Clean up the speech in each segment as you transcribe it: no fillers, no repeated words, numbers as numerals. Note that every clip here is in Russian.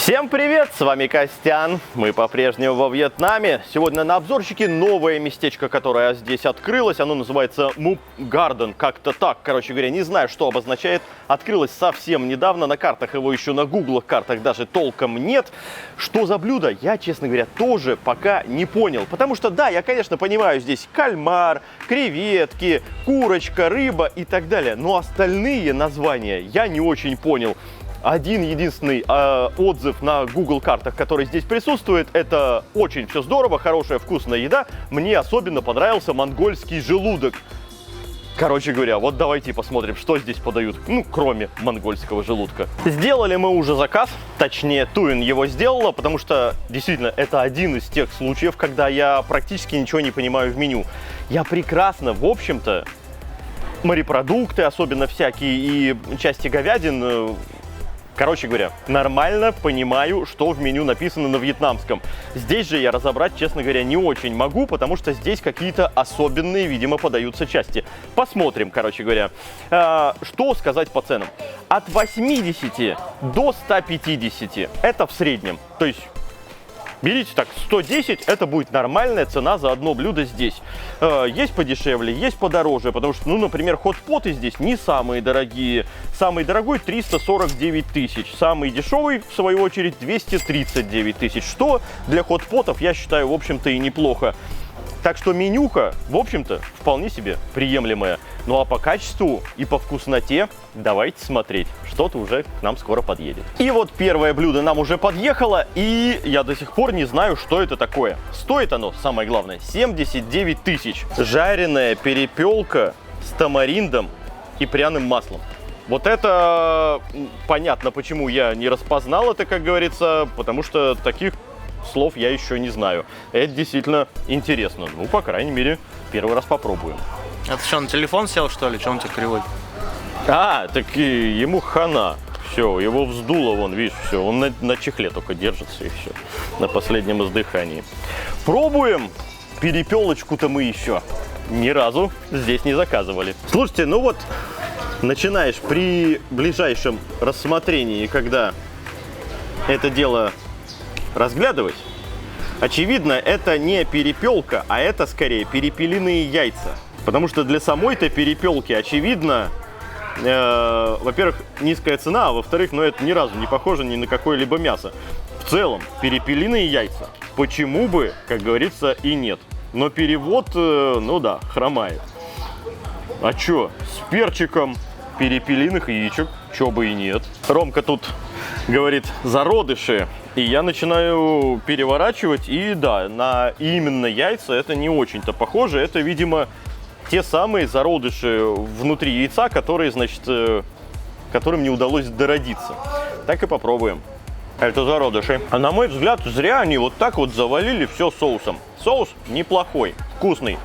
Всем привет, с вами Костян, мы по-прежнему во Вьетнаме. Сегодня на обзорчике новое местечко, которое здесь открылось, оно называется Mup Garden, как-то так, короче говоря, не знаю, что обозначает. Открылось совсем недавно, на картах его еще на гуглах картах даже толком нет. Что за блюдо, я, честно говоря, тоже пока не понял, потому что, да, я, конечно, понимаю, здесь кальмар, креветки, курочка, рыба и так далее, но остальные названия я не очень понял. Один единственный отзыв на Google картах, который здесь присутствует, это очень все здорово, хорошая вкусная еда. Мне особенно понравился монгольский желудок. Короче говоря, вот давайте посмотрим, что здесь подают, ну, кроме монгольского желудка. Сделали мы уже заказ, точнее, Туин его сделала, потому что, действительно, это один из тех случаев, когда я практически ничего не понимаю в меню. Я прекрасно, в общем-то, морепродукты, особенно всякие, и части говядин, короче говоря, нормально понимаю, что в меню написано на вьетнамском. Здесь же я разобрать, честно говоря, не очень могу, потому что здесь какие-то особенные, видимо, подаются части. Посмотрим, короче говоря. Что сказать по ценам? От 80 до 150 это в среднем. То есть берите так, 110, это будет нормальная цена за одно блюдо здесь. Есть подешевле, есть подороже, потому что, ну, например, хот-поты здесь не самые дорогие. Самый дорогой 349 тысяч, самый дешевый, в свою очередь, 239 тысяч, что для хот-потов, я считаю, в общем-то, и неплохо. Так что менюха, в общем-то, вполне себе приемлемая. Ну а по качеству и по вкусноте давайте смотреть. Что-то уже к нам скоро подъедет. И вот первое блюдо нам уже подъехало, и я до сих пор не знаю, что это такое. Стоит оно, самое главное, 79 тысяч. Жареная перепелка с тамариндом и пряным маслом. Вот это понятно, почему я не распознал это, как говорится, потому что таких слов я еще не знаю. Это действительно интересно. Ну, по крайней мере, первый раз попробуем. А ты что, на телефон сел, что ли? Че он тебе кривой? Так и ему хана. Все, его вздуло, вон, видишь, все. Он на чехле только держится, и все. На последнем издыхании. Пробуем. Перепелочку-то мы еще ни разу здесь не заказывали. Слушайте, ну вот, начинаешь при ближайшем рассмотрении, когда это дело разглядывать, очевидно, это не перепелка, а это скорее перепелиные яйца. Потому что для самой-то перепелки, очевидно, во-первых, низкая цена, а во-вторых, ну это ни разу не похоже ни на какое-либо мясо. В целом, перепелиные яйца, почему бы, как говорится, и нет. Но перевод, ну да, хромает. А чё, с перчиком перепелиных яичек, чё бы и нет. Ромка тут говорит зародыши, и я начинаю переворачивать, и да, на именно яйца это не очень-то похоже. Это, видимо, те самые зародыши внутри яйца, которые, значит, которым не удалось дородиться. Так и попробуем. Это зародыши. А на мой взгляд, зря они вот так вот завалили все соусом. Соус неплохой, вкусный.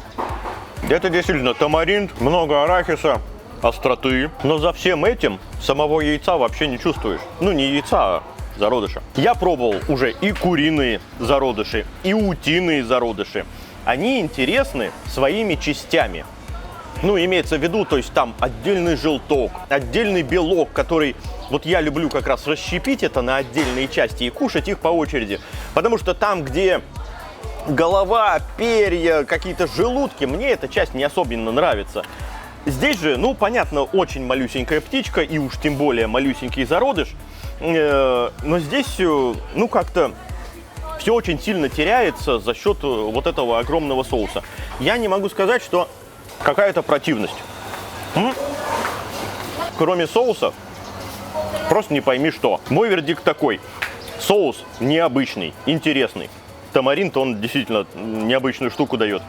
Это действительно тамаринд, много арахиса, остроты. Но за всем этим самого яйца вообще не чувствуешь. Ну, не яйца, а зародыша. Я пробовал уже и куриные зародыши, и утиные зародыши. Они интересны своими частями. Ну, имеется в виду, то есть там отдельный желток, отдельный белок, который вот я люблю как раз расщепить это на отдельные части и кушать их по очереди. Потому что там, где голова, перья, какие-то желудки, мне эта часть не особенно нравится. Здесь же, ну, понятно, очень малюсенькая птичка, и уж тем более малюсенький зародыш. Но здесь, ну, как-то все очень сильно теряется за счет вот этого огромного соуса. Я не могу сказать, что какая-то противность. Кроме соуса, просто не пойми что. Мой вердикт такой. Соус необычный, интересный. Тамаринд, он действительно необычную штуку дает.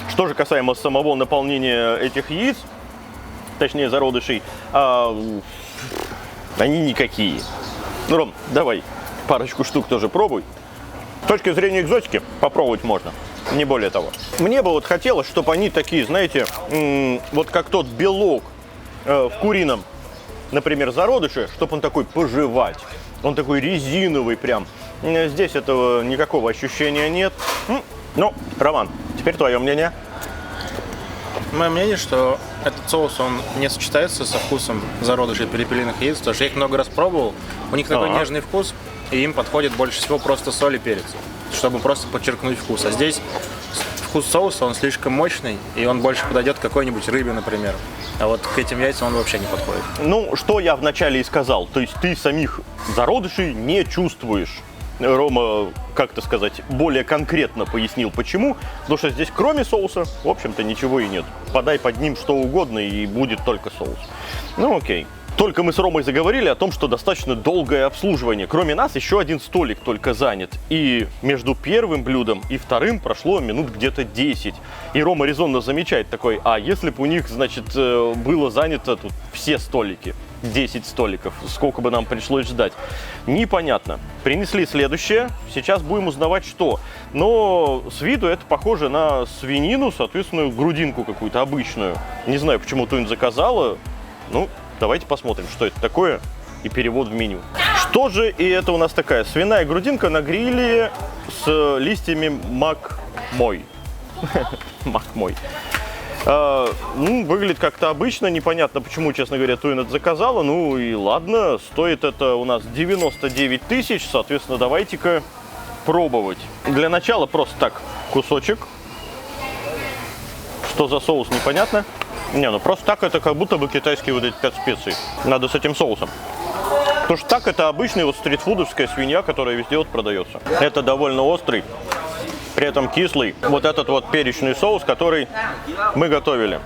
Что же касаемо самого наполнения этих яиц, точнее зародышей, они никакие. Ну, Ром, давай парочку штук тоже пробуй. С точки зрения экзотики попробовать можно, не более того. Мне бы вот хотелось, чтобы они такие, знаете, вот как тот белок в курином, например, зародыше, чтобы он такой пожевать. Он такой резиновый прям. Здесь этого никакого ощущения нет. Ну, Роман, теперь твое мнение. Мое мнение, что этот соус, он не сочетается со вкусом зародышей перепелиных яиц, потому что я их много раз пробовал. У них такой нежный вкус, и им подходит больше всего просто соль и перец, чтобы просто подчеркнуть вкус. А здесь вкус соуса, он слишком мощный, и он больше подойдет к какой-нибудь рыбе, например. А вот к этим яйцам он вообще не подходит. Ну, что я вначале и сказал, то есть ты самих зародышей не чувствуешь. Рома, как-то сказать, более конкретно пояснил, почему. Потому что здесь кроме соуса, в общем-то, ничего и нет. Подай под ним что угодно, и будет только соус. Ну, окей. Только мы с Ромой заговорили о том, что достаточно долгое обслуживание. Кроме нас еще один столик только занят. И между первым блюдом и вторым прошло минут где-то 10. И Рома резонно замечает такой: а если бы у них, значит, было занято тут все столики, 10 столиков, сколько бы нам пришлось ждать? Непонятно. Принесли следующее. Сейчас будем узнавать, что. Но с виду это похоже на свинину, соответственно, грудинку какую-то обычную. Не знаю, почему Туин заказала. Ну, давайте посмотрим, что это такое, и перевод в меню. Что же и это у нас такая? Свиная грудинка на гриле с листьями мак-мой. Мак-мой. Ну, выглядит как-то обычно, непонятно, почему, честно говоря, Туин это заказала. Ну и ладно, стоит это у нас 99 тысяч, соответственно, давайте-ка пробовать. Для начала просто так, кусочек. Что за соус, непонятно. Не, ну просто так это как будто бы китайские вот эти 5 специй. Надо с этим соусом. Потому что так это обычная вот стритфудовская свинья, которая везде вот продается. Это довольно острый, при этом кислый. Вот этот вот перечный соус, который мы готовили.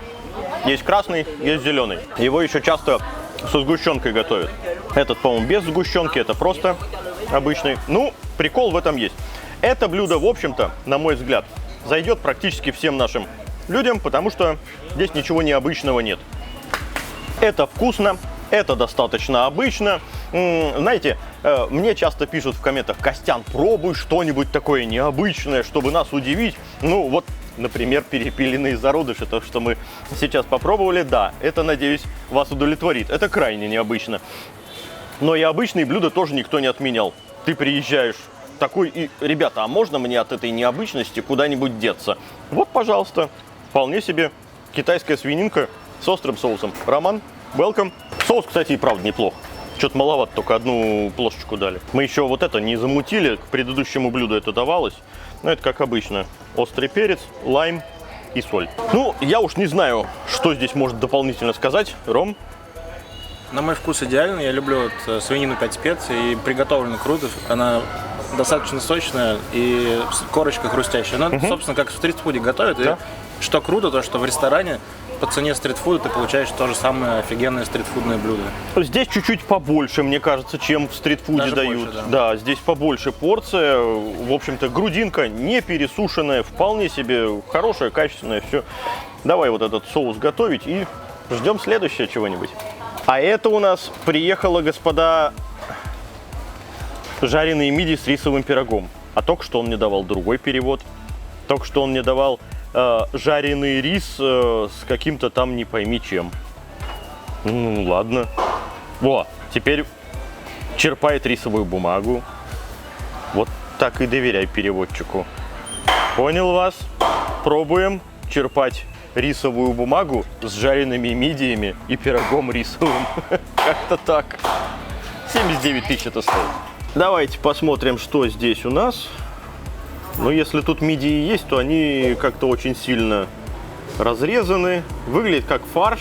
Есть красный, есть зеленый. Его еще часто со сгущенкой готовят. Этот, по-моему, без сгущенки, это просто обычный. Ну, прикол в этом есть. Это блюдо, в общем-то, на мой взгляд, зайдет практически всем нашим людям, потому что здесь ничего необычного нет. Это вкусно, это достаточно обычно. Знаете, мне часто пишут в комментах: Костян, пробуй что-нибудь такое необычное, чтобы нас удивить. Ну вот, например, перепелиные зародыши, то, что мы сейчас попробовали, да, это, надеюсь, вас удовлетворит. Это крайне необычно. Но и обычные блюда тоже никто не отменял. Ты приезжаешь такой и: ребята, а можно мне от этой необычности куда-нибудь деться? Вот, пожалуйста. Вполне себе китайская свининка с острым соусом. Роман, welcome. Соус, кстати, и правда неплох. Что-то маловато, только одну плошечку дали. Мы еще вот это не замутили, к предыдущему блюду это давалось. Но это как обычно. Острый перец, лайм и соль. Ну, я уж не знаю, что здесь может дополнительно сказать. Ром? На мой вкус идеально. Я люблю вот свинину 5 специй, и приготовлена круто. Она достаточно сочная и корочка хрустящая. Но, собственно, как в стритфуде готовят. Да. И что круто, то что в ресторане по цене стритфуда ты получаешь то же самое офигенное стритфудное блюдо. Здесь чуть-чуть побольше, мне кажется, чем в стритфуде даже дают. больше, да, здесь побольше порция. В общем-то, грудинка не пересушенная, вполне себе хорошая, качественная. Все. Давай вот этот соус готовить и ждем следующее чего-нибудь. А это у нас приехало, господа, жареные мидии с рисовым пирогом. А только что он мне давал другой перевод. Только что он мне давал жареный рис с каким-то там не пойми чем. Ну ладно. Во, теперь черпает рисовую бумагу. Вот так и доверяй переводчику. Понял вас? Пробуем черпать рисовую бумагу с жареными мидиями и пирогом рисовым. Как-то так. 79 тысяч это стоит. Давайте посмотрим, что здесь у нас. Ну, если тут мидии есть, то они как-то очень сильно разрезаны. Выглядит как фарш.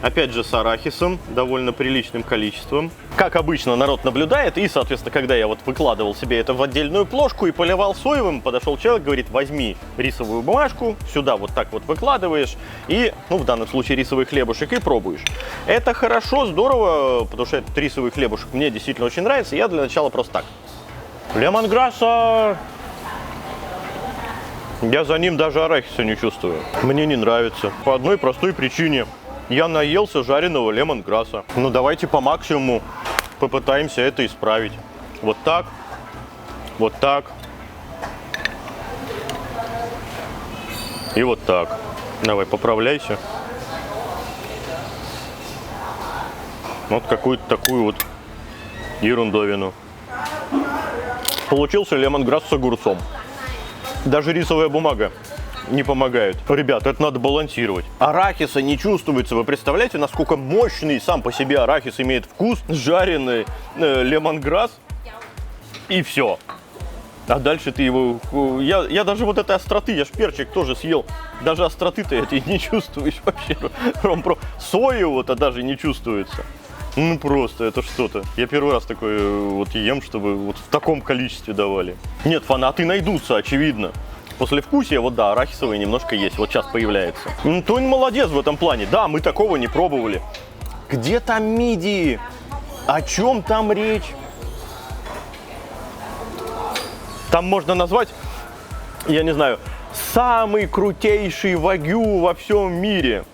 Опять же, с арахисом, довольно приличным количеством. Как обычно, народ наблюдает. И, соответственно, когда я вот выкладывал себе это в отдельную плошку и поливал соевым, подошел человек, говорит: возьми рисовую бумажку, сюда вот так вот выкладываешь. И, ну, в данном случае рисовый хлебушек, и пробуешь. Это хорошо, здорово, потому что этот рисовый хлебушек мне действительно очень нравится. Я для начала просто так. Лемонграсса! Я за ним даже арахиса не чувствую. Мне не нравится. По одной простой причине. Я наелся жареного лемонграсса. Ну давайте по максимуму попытаемся это исправить. Вот так. Вот так. И вот так. Давай, поправляйся. Вот какую-то такую вот ерундовину. Получился лемонграсс с огурцом. Даже рисовая бумага не помогает. Ребят, это надо балансировать. Арахиса не чувствуется. Вы представляете, насколько мощный сам по себе арахис имеет вкус? Жареный лемонграсс И все. А дальше ты его... Я даже вот этой остроты, я ж перчик тоже съел. Даже остроты-то этой не чувствуешь вообще. Ром, соевого-то даже не чувствуется. Ну просто, это что-то. Я первый раз такой вот ем, чтобы вот в таком количестве давали. Нет, фанаты найдутся, очевидно. Послевкусие, вот да, арахисовый немножко есть, вот сейчас появляется. Тонь молодец в этом плане. Да, мы такого не пробовали. Где там мидии? О чем там речь? Там можно назвать, я не знаю, самый крутейший вагю во всем мире.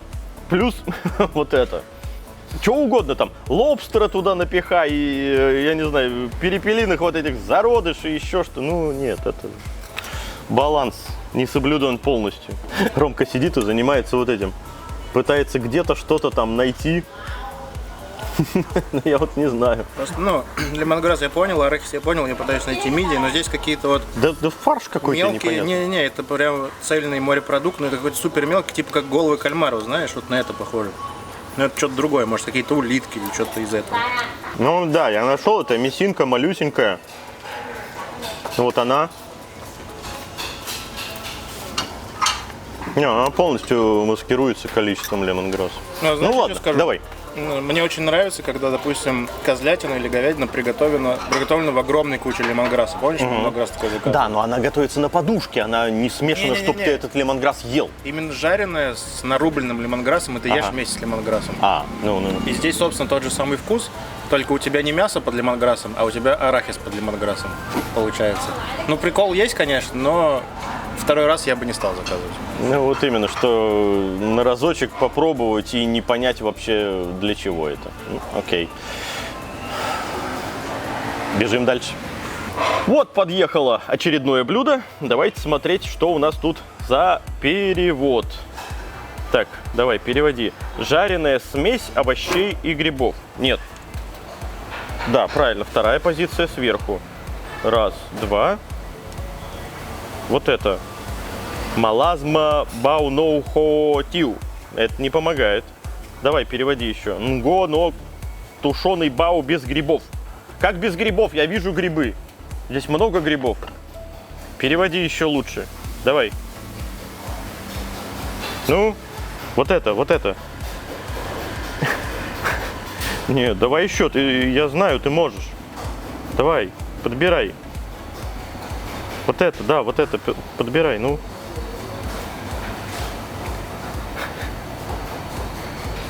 Плюс вот это. Что угодно там. Лобстера туда напихай, и, я не знаю, перепелиных вот этих зародышей, еще что. Ну, нет, это... Баланс не соблюден полностью. Ромка сидит и занимается вот этим. Пытается где-то что-то там найти. Я вот не знаю. Просто, ну, лемонграсс я понял, арахис я понял, я пытаюсь найти мидии, но здесь какие-то вот Да фарш какой-то мелкие, непонятный. не, это прям цельный морепродукт, но это какой-то супер мелкий, типа как головы кальмаров, знаешь, вот на это похоже. Но это что-то другое, может какие-то улитки или что-то из этого. Ну да, я нашел, это мясинка малюсенькая. Вот она. Не, она полностью маскируется количеством лемонграсса. Ну, знаешь, Ну что ладно, скажу? давай. Мне очень нравится, когда, допустим, козлятина или говядина приготовлена в огромной куче лемонграсса. Помнишь, лемонграсс такой заказывал? Да, но она готовится на подушке, она не смешана, Не-не-не-не. чтобы ты этот лемонграсс ел. Именно жареная с нарубленным лемонграссом, и ты ешь вместе с лемонграссом. Ну. И здесь, собственно, тот же самый вкус, только у тебя не мясо под лемонграссом, а у тебя арахис под лемонграссом получается. Ну, прикол есть, конечно, но второй раз я бы не стал заказывать. Ну вот именно, что на разочек попробовать и не понять вообще для чего это. Ну, окей. Бежим дальше. Вот подъехало очередное блюдо. Давайте смотреть, что у нас тут за перевод. Так, давай, переводи. Жареная смесь овощей и грибов. Нет. Да, правильно, вторая позиция сверху. Раз, два. Вот это. Малазма бауноухотиу. Это не помогает. Давай, переводи еще. Нго, но тушеный бау без грибов. Как без грибов? Я вижу грибы. Здесь много грибов. Переводи еще лучше. Давай. Ну, вот это, вот это. Нет, давай еще. Я знаю, ты можешь. Давай, подбирай. Вот это, да, вот это подбирай, ну.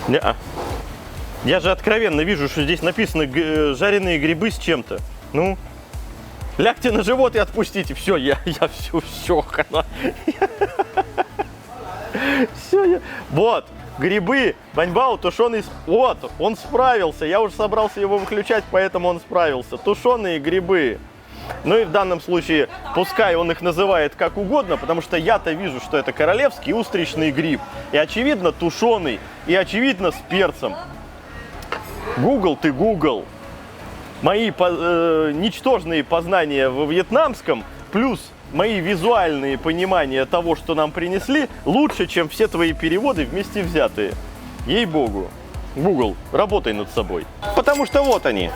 Не-а. Я же откровенно вижу, что здесь написано жареные грибы с чем-то. Ну, лягте на живот и отпустите. Все, я все, хана. Все, вот, грибы, баньбау, тушеный. Вот, он справился. Я уже собрался его выключать, поэтому он справился. Тушеные грибы. Ну и в данном случае, пускай он их называет как угодно, потому что я-то вижу, что это королевский устричный гриб. И очевидно тушеный, и очевидно с перцем. Google ты Google. Мои ничтожные познания во вьетнамском, плюс мои визуальные понимания того, что нам принесли, лучше, чем все твои переводы вместе взятые. Ей-богу. Google, работай над собой. Потому что вот они,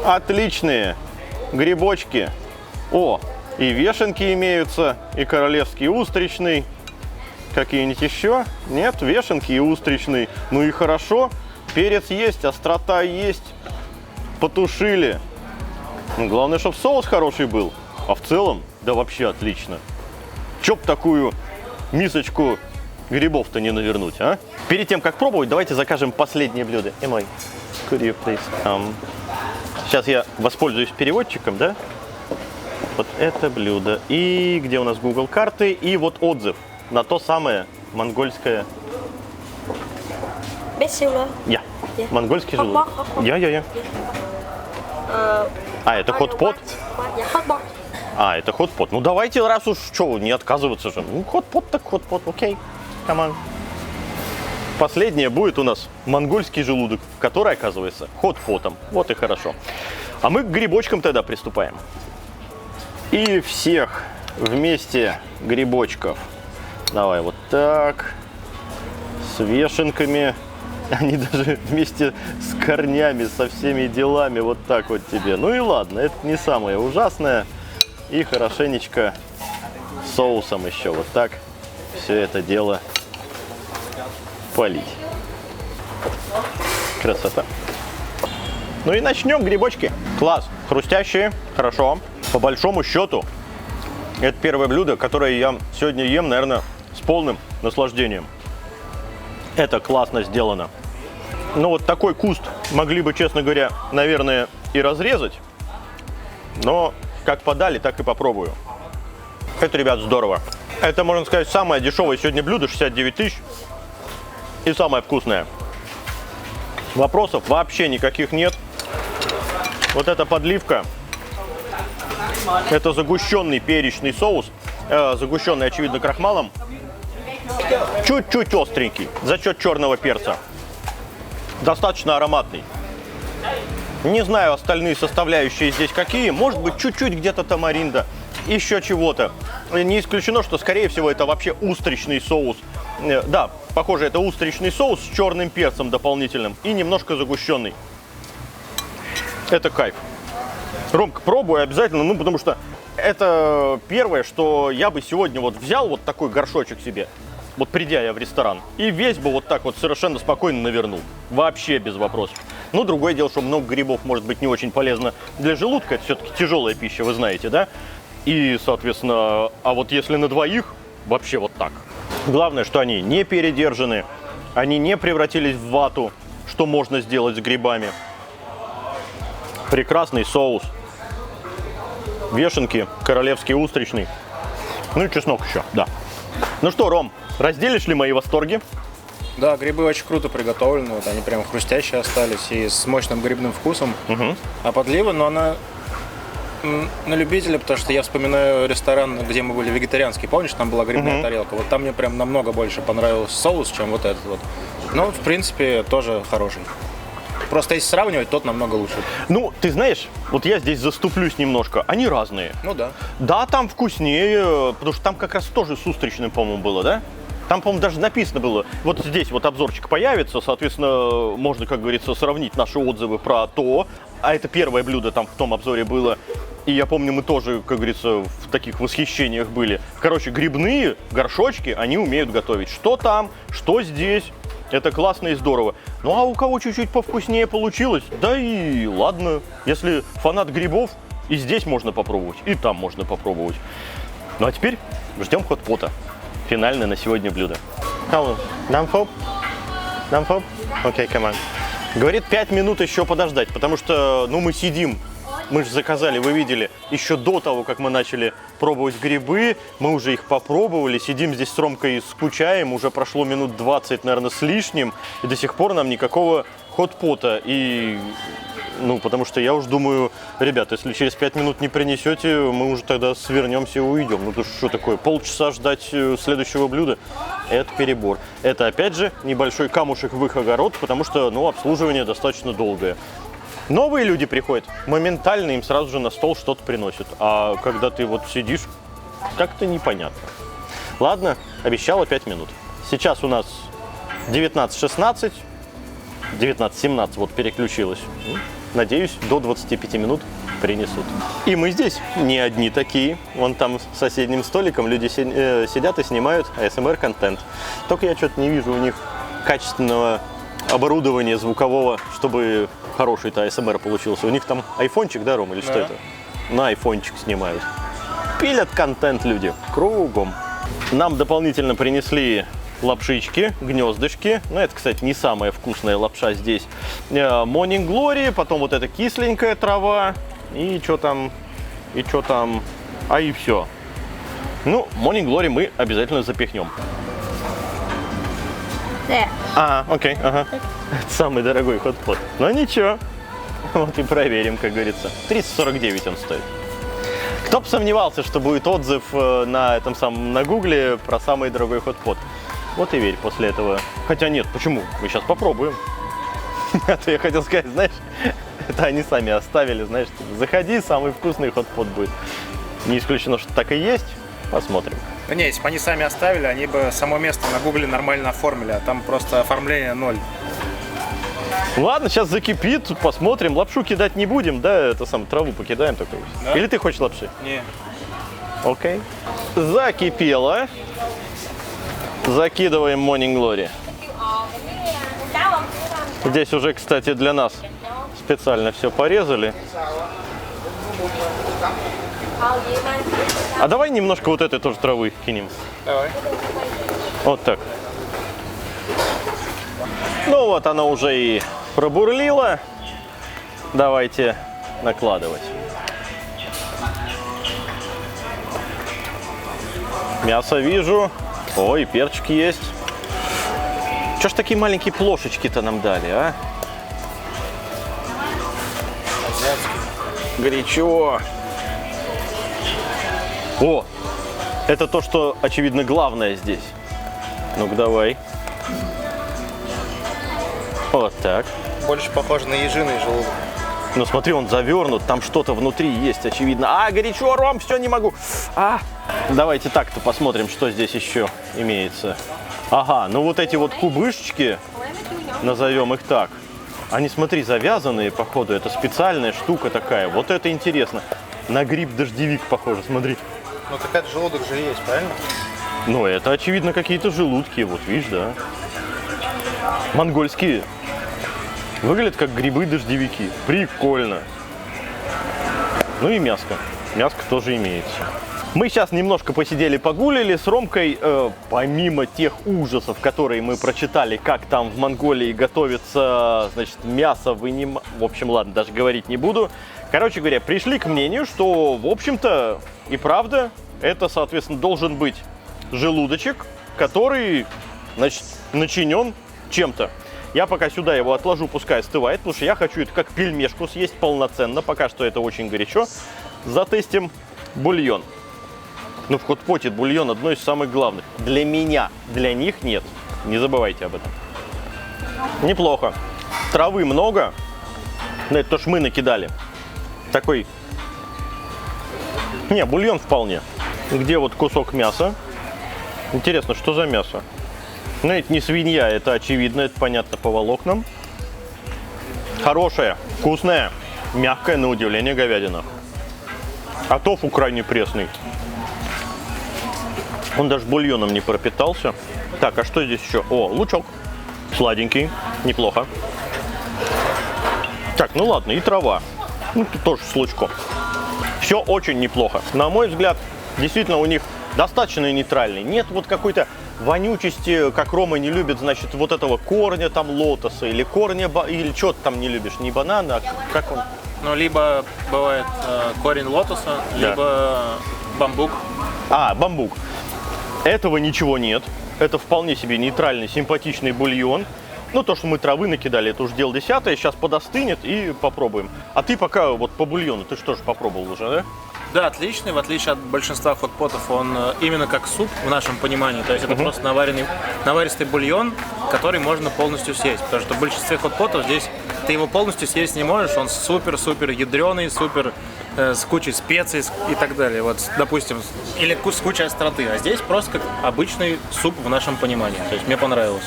отличные грибочки. О, и вешенки имеются, и королевский устричный. Какие-нибудь еще? Нет, вешенки и устричный. Ну и хорошо. Перец есть, острота есть. Потушили. Ну, главное, чтобы соус хороший был. А в целом, да вообще отлично. Чё б такую мисочку грибов-то не навернуть, а? Перед тем, как пробовать, давайте закажем последнее блюдо. Эмой, could you please? Сейчас я воспользуюсь переводчиком, да? Вот это блюдо. И где у нас Google карты? И вот отзыв на то самое монгольское... Я. Монгольский желудок. Я. А, это хот-пот? А, это хот-пот. Ну давайте, раз уж что, не отказываться же. Ну, хот-пот так хот-пот, окей. Come on. Последнее будет у нас монгольский желудок, который оказывается хот-потом. Вот и хорошо. А мы к грибочкам тогда приступаем. И всех вместе грибочков. Давай вот так. С вешенками. Они даже вместе с корнями, со всеми делами вот так вот тебе. Ну и ладно, это не самое ужасное. И хорошенечко соусом еще вот так все это дело полить. Красота. Ну и начнем, грибочки. Класс, хрустящие, хорошо. По большому счету, это первое блюдо, которое я сегодня ем, наверное, с полным наслаждением. Это классно сделано. Ну вот такой куст могли бы, честно говоря, наверное, и разрезать. Но как подали, так и попробую. Это, ребят, здорово. Это, можно сказать, самое дешевое сегодня блюдо, 69 тысяч. И самое вкусное. Вопросов вообще никаких нет. Вот эта подливка. Это загущенный перечный соус. Загущенный, очевидно, крахмалом. Чуть-чуть остренький, за счет черного перца. Достаточно ароматный. Не знаю, остальные составляющие здесь какие. Может быть, чуть-чуть где-то тамаринда, еще чего-то. Не исключено, что, скорее всего, это вообще устричный соус. Да, похоже, это устричный соус с черным перцем дополнительным и немножко загущенный. Это кайф. Ромка, пробуй обязательно, ну, потому что это первое, что я бы сегодня вот взял вот такой горшочек себе. Вот придя я в ресторан, и весь бы вот так вот совершенно спокойно навернул. Вообще без вопросов. Ну, другое дело, что много грибов может быть не очень полезно для желудка. Это все-таки тяжелая пища, вы знаете, да? И, соответственно, а вот если на двоих, вообще вот так. Главное, что они не передержаны, они не превратились в вату, что можно сделать с грибами. Прекрасный соус. Вешенки, королевский устричный. Ну и чеснок еще, да. Ну что, Ром, разделишь ли мои восторги? Да, грибы очень круто приготовлены, вот они прям хрустящие остались и с мощным грибным вкусом. Угу. А подлива, но она на любителя, потому что я вспоминаю ресторан, где мы были вегетарианский, помнишь, там была грибная тарелка. Вот там мне прям намного больше понравился соус, чем вот этот вот. Но, в принципе, тоже хороший. Просто если сравнивать, тот намного лучше. Ну, ты знаешь, вот я здесь заступлюсь немножко. Они разные. Ну да. Да, там вкуснее, потому что там как раз тоже с устричным, по-моему, было, да? Там, по-моему, даже написано было. Вот здесь вот обзорчик появится, соответственно, можно, как говорится, сравнить наши отзывы про то. А это первое блюдо там в том обзоре было. И я помню, мы тоже, как говорится, в таких восхищениях были. Короче, грибные горшочки, они умеют готовить. Что там, что здесь. Это классно и здорово. Ну а у кого чуть-чуть повкуснее получилось, да и ладно. Если фанат грибов, и здесь можно попробовать, и там можно попробовать. Ну а теперь ждем хот-пота. Финальное на сегодня блюдо. Намфоп? Намфоп? Окей, команд. Говорит, 5 минут еще подождать, потому что, ну, мы сидим. Мы же заказали, вы видели, еще до того, как мы начали пробовать грибы. Мы уже их попробовали, сидим здесь с Ромкой, скучаем. Уже прошло минут 20, наверное, с лишним. И до сих пор нам никакого хот-пота. И, ну, потому что я уж думаю, ребят, если через 5 минут не принесете, мы уже тогда свернемся и уйдем. Ну, то что такое, полчаса ждать следующего блюда? Это перебор. Это, опять же, небольшой камушек в их огород, потому что, ну, обслуживание достаточно долгое. Новые люди приходят, моментально им сразу же на стол что-то приносят. А когда ты вот сидишь, как-то непонятно. Ладно, обещала 5 минут. Сейчас у нас 19:16, 19:17 вот переключилась. Надеюсь, до 25 минут принесут. И мы здесь не одни такие. Вон там с соседним столиком люди сидят и снимают ASMR-контент. Только я что-то не вижу у них качественного оборудования звукового, чтобы хороший-то ASMR получился. У них там айфончик, да, Ром, или что это? На айфончик снимают. Пилят контент люди кругом. Нам дополнительно принесли лапшички, гнездышки. Ну, это, кстати, не самая вкусная лапша здесь. Morning Glory, потом вот эта кисленькая трава. И что там? И что там? А и все. Ну, Morning Glory мы обязательно запихнем. Окей, ага. Это самый дорогой хот-pot. Но ничего. Вот и проверим, как говорится. 349 он стоит. Кто бы сомневался, что будет отзыв на этом самом, на Гугле про самый дорогой хот-pot. Вот и верь после этого. Хотя нет, почему? Мы сейчас попробуем. А то я хотел сказать, знаешь, это они сами оставили, знаешь, заходи, самый вкусный хот-pot будет. Не исключено, что так и есть. Посмотрим. Да не, если бы они сами оставили, они бы само место на Гугле нормально оформили, а там просто оформление 0. Ладно, сейчас закипит, посмотрим. Лапшу кидать не будем, да? Это сам траву покидаем только. Да. Или ты хочешь лапши? Не. Окей. Закипело. Закидываем Morning Glory. Здесь уже, кстати, для нас специально все порезали. А давай немножко вот этой тоже травы кинем. Давай. Вот так. Ну вот она уже и пробурлила. Давайте накладывать. Мясо вижу. Ой, перчик есть. Чё ж такие маленькие плошечки-то нам дали, а? Горячо. О, это то, что, очевидно, главное здесь. Ну-ка, давай. Вот так. Больше похоже на ежиный желудок. Ну смотри, он завернут, там что-то внутри есть, очевидно. А, горячо, Ром, все, не могу. Давайте так-то посмотрим, что здесь еще имеется. Ага, ну вот эти вот кубышечки, назовем их так, они, смотри, завязанные, походу, это специальная штука такая. Вот это интересно. На гриб-дождевик похоже, смотри. Ну какая-то желудок же есть, правильно? Ну, это, очевидно, какие-то желудки, вот видишь, да. Монгольские. Выглядят как грибы-дождевики. Прикольно. Ну и мяско. Мяско тоже имеется. Мы сейчас немножко посидели, погуляли с Ромкой. Помимо тех ужасов, которые мы прочитали, как там в Монголии готовится, значит, мясо В общем, ладно, даже говорить не буду. Короче говоря, пришли к мнению, что, в общем-то, и правда, это, соответственно, должен быть желудочек, который, значит, начинен чем-то. Я пока сюда его отложу, пускай остывает, потому что я хочу это как пельмешку съесть полноценно. Пока что это очень горячо. Затестим бульон. Ну, в хот-поте бульон одно из самых главных. Для меня, для них нет. Не забывайте об этом. Неплохо. Травы много. Но это то, что мы накидали. Такой... Не, бульон вполне. Где вот кусок мяса? Интересно, что за мясо? Ну, это не свинья, это очевидно, это понятно по волокнам. Хорошая, вкусная, мягкая, на удивление, говядина. А тофу крайне пресный. Он даже бульоном не пропитался. Так, а что здесь еще? О, лучок. Сладенький, неплохо. Так, ну ладно, и трава. Ну, тут тоже с лучком. Все очень неплохо. На мой взгляд, действительно у них достаточно нейтральный. Нет вот какой-то вонючести, как Рома не любит, значит, вот этого корня там лотоса или корня, или что ты там не любишь, не банана, а как он? Ну, либо бывает корень лотоса, Да. либо бамбук. А, бамбук. Этого ничего нет. Это вполне себе нейтральный, симпатичный бульон. Ну, то, что мы травы накидали, это уже дело десятое. Сейчас подостынет и попробуем. А ты пока вот по бульону, ты что же попробовал уже, да? Да, отличный, в отличие от большинства хот-потов, он именно как суп в нашем понимании. То есть это просто наваристый бульон, который можно полностью съесть. Потому что в большинстве хот-потов здесь ты его полностью съесть не можешь, он супер-супер ядреный, супер с кучей специй и так далее. Вот, допустим, или с кучей остроты. А здесь просто как обычный суп в нашем понимании. То есть мне понравилось.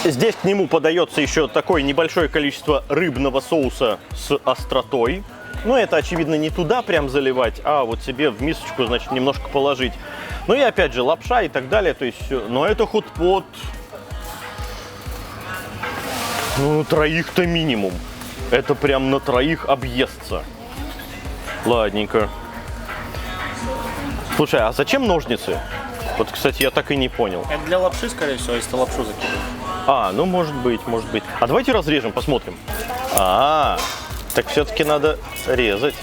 Здесь к нему подается еще такое небольшое количество рыбного соуса с остротой. Ну, это, очевидно, не туда прям заливать, а вот себе в мисочку, значит, немножко положить. Ну и, опять же, лапша и так далее. То есть, но это хот-pot. Ну, на троих-то минимум. Это прям на троих объестся. Ладненько. Слушай, а зачем ножницы? Вот, кстати, я так и не понял. Это для лапши, скорее всего, если ты лапшу закидываешь. А, ну, может быть, может быть. А давайте разрежем, посмотрим. Так все-таки надо резать.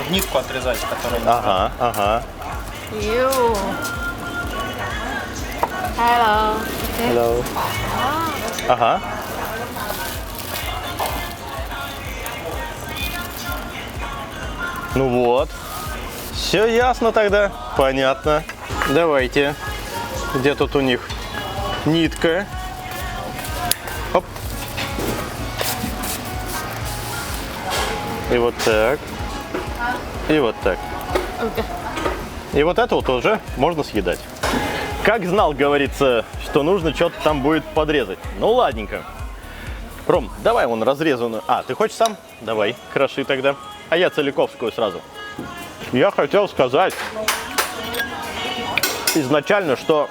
Нитку отрезать, которая... Ага, ага. You. Hello. Hello. Ага. Ну вот. Все ясно тогда. Понятно. Давайте. Где тут у них нитка? Оп. И вот так. И вот так. И вот это вот уже можно съедать. Как знал, говорится, что нужно что-то там будет подрезать. Ну ладненько. Ром, давай вон разрезанную. А, ты хочешь сам? Давай, кроши тогда. А я целиковскую сразу. Я хотел сказать изначально, что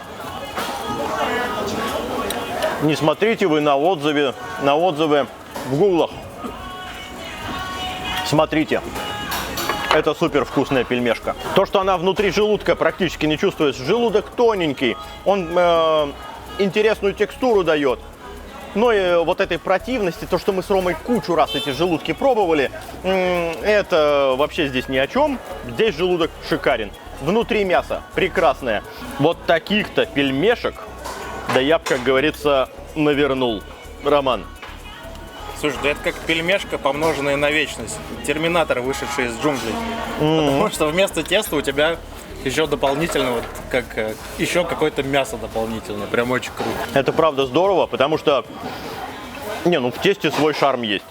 не смотрите вы на отзывы в гуглах. Смотрите. Это супер вкусная пельмешка. То, что она внутри желудка практически не чувствуется. Желудок тоненький, он интересную текстуру дает. Но и вот этой противности, то, что мы с Ромой кучу раз эти желудки пробовали, это вообще здесь ни о чем. Здесь желудок шикарен. Внутри мясо прекрасное. Вот таких-то пельмешек, да я бы, как говорится, навернул. Роман. Слушай, да это как пельмешка, помноженная на вечность. Терминатор, вышедший из джунглей. Потому что вместо теста у тебя еще дополнительно, вот, как еще какое-то мясо дополнительное. Прям очень круто. Это правда здорово, потому что в тесте свой шарм есть.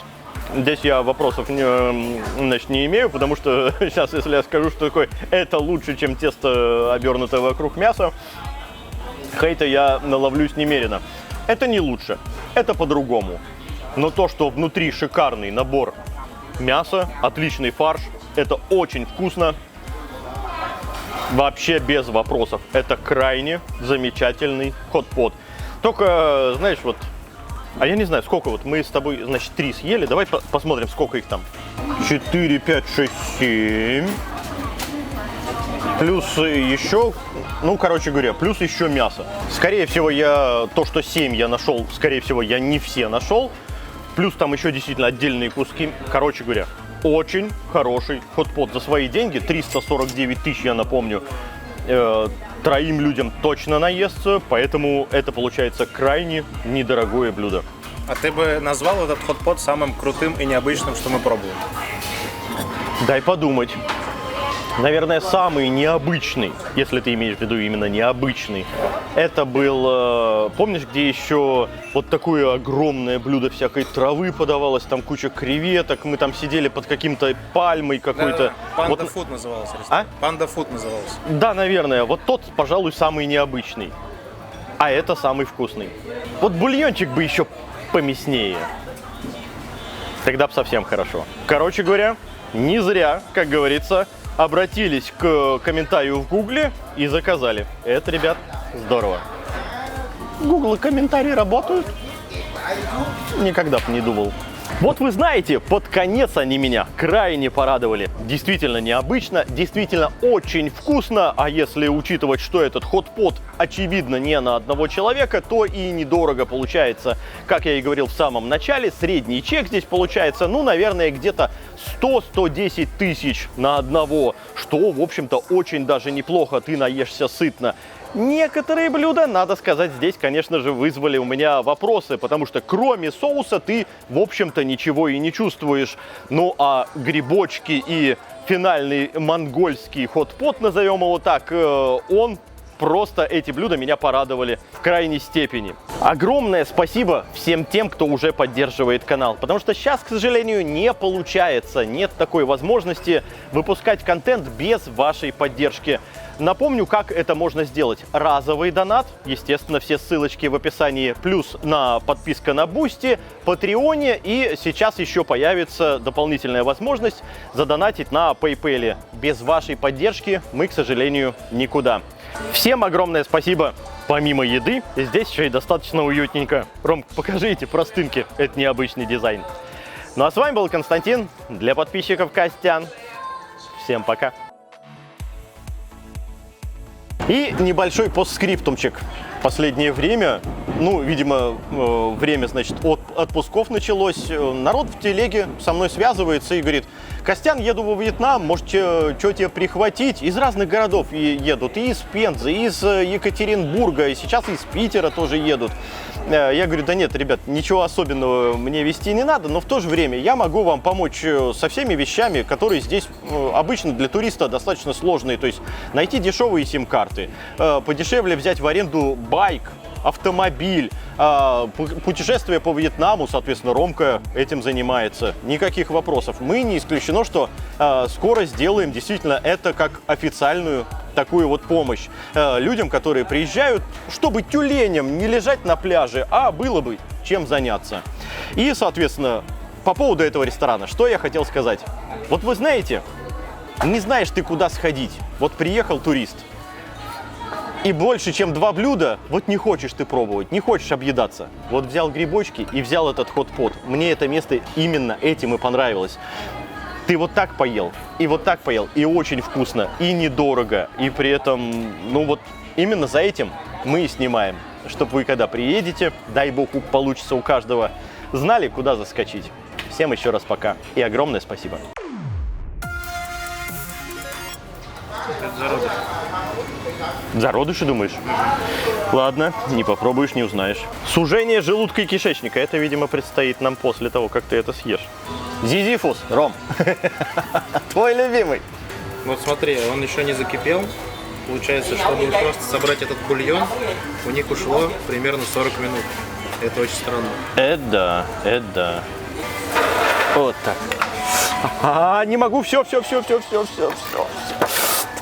Здесь я вопросов не имею, потому что сейчас, если я скажу, что такое это лучше, чем тесто, обернутое вокруг мяса, хейта я наловлюсь немерено. Это не лучше, это по-другому. Но то, что внутри шикарный набор мяса, отличный фарш, это очень вкусно. Вообще без вопросов. Это крайне замечательный хот-pot. Только, знаешь, вот, а я не знаю, сколько вот мы с тобой, значит, 3 съели. Давай посмотрим, сколько их там. 4, 5, 6, 7. Плюс еще, короче говоря, плюс еще мясо. Скорее всего, то, что 7 я нашел, скорее всего, я не все нашел. Плюс там еще действительно отдельные куски. Короче говоря, очень хороший хот-pot. За свои деньги, 349 тысяч, я напомню, 3 людям точно наестся. Поэтому это получается крайне недорогое блюдо. А ты бы назвал этот хот-pot самым крутым и необычным, что мы пробовали? Дай подумать. Наверное, самый необычный, если ты имеешь в виду именно необычный, это был, помнишь, где еще вот такое огромное блюдо всякой травы подавалось, там куча креветок, мы там сидели под каким-то пальмой какой-то. Панда Фуд назывался ресторан. Панда Фуд назывался. Да, наверное, вот тот, пожалуй, самый необычный, а это самый вкусный. Вот бульончик бы еще помяснее, тогда бы совсем хорошо. Короче говоря, не зря, как говорится, обратились к комментарию в Гугле и заказали. Это, ребят, здорово. Гугл и комментарии работают? Никогда бы не думал. Вот вы знаете, под конец они меня крайне порадовали. Действительно необычно, действительно очень вкусно. А если учитывать, что этот хот-pot очевидно не на одного человека, то и недорого получается. Как я и говорил в самом начале, средний чек здесь получается, наверное, где-то 100-110 тысяч на одного. Что, в общем-то, очень даже неплохо, ты наешься сытно. Некоторые блюда, надо сказать, здесь, конечно же, вызвали у меня вопросы, потому что кроме соуса ты, в общем-то, ничего и не чувствуешь. Ну, а грибочки и финальный монгольский хот-pot, назовем его так, просто эти блюда меня порадовали в крайней степени. Огромное спасибо всем тем, кто уже поддерживает канал, потому что сейчас, к сожалению, не получается, нет такой возможности выпускать контент без вашей поддержки. Напомню, как это можно сделать. Разовый донат, естественно, все ссылочки в описании, плюс на подписка на Бусти, Патреоне, и сейчас еще появится дополнительная возможность задонатить на PayPal. Без вашей поддержки мы, к сожалению, никуда. Всем огромное спасибо. Помимо еды, здесь еще и достаточно уютненько. Ром, покажи эти простынки, это необычный дизайн. Ну а с вами был Константин, для подписчиков Костян. Всем пока. И небольшой постскриптумчик. Последнее время, видимо, время, значит, от отпусков началось. Народ в телеге со мной связывается и говорит: Костян, еду во Вьетнам, можете что тебе прихватить? Из разных городов едут, и из Пензы, и из Екатеринбурга, и сейчас из Питера тоже едут. Я говорю: да нет, ребят, ничего особенного мне везти не надо, но в то же время я могу вам помочь со всеми вещами, которые здесь обычно для туриста достаточно сложные. То есть найти дешевые сим-карты, подешевле взять в аренду байк, автомобиль, путешествие по Вьетнаму, соответственно, Ромка этим занимается. Никаких вопросов. Мы не исключено, что скоро сделаем действительно это как официальную такую вот помощь людям, которые приезжают, чтобы тюленям не лежать на пляже, а было бы чем заняться. И, соответственно, по поводу этого ресторана, что я хотел сказать. Вот вы знаете, не знаешь ты, куда сходить. Вот приехал турист, и больше, чем 2 блюда, вот не хочешь ты пробовать, не хочешь объедаться. Вот взял грибочки и взял этот хот-pot. Мне это место именно этим и понравилось. Ты вот так поел, и вот так поел, и очень вкусно, и недорого, и при этом, ну вот именно за этим мы и снимаем. Чтобы вы, когда приедете, дай бог получится у каждого, знали, куда заскочить. Всем еще раз пока и огромное спасибо. Зародыши, думаешь? Ладно, не попробуешь, не узнаешь. Сужение желудка и кишечника. Это, видимо, предстоит нам после того, как ты это съешь. Зизифус, Ром. Твой любимый. Вот смотри, он еще не закипел. Получается, чтобы просто собрать этот бульон, у них ушло примерно 40 минут. Это очень странно. Это да. Вот так. Не могу, все.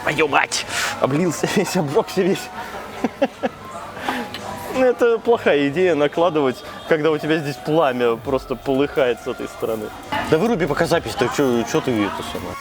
Твою мать! Облился весь, обжегся весь. Это плохая идея накладывать, когда у тебя здесь пламя просто полыхает с этой стороны. Да выруби пока запись-то, что ты это самое.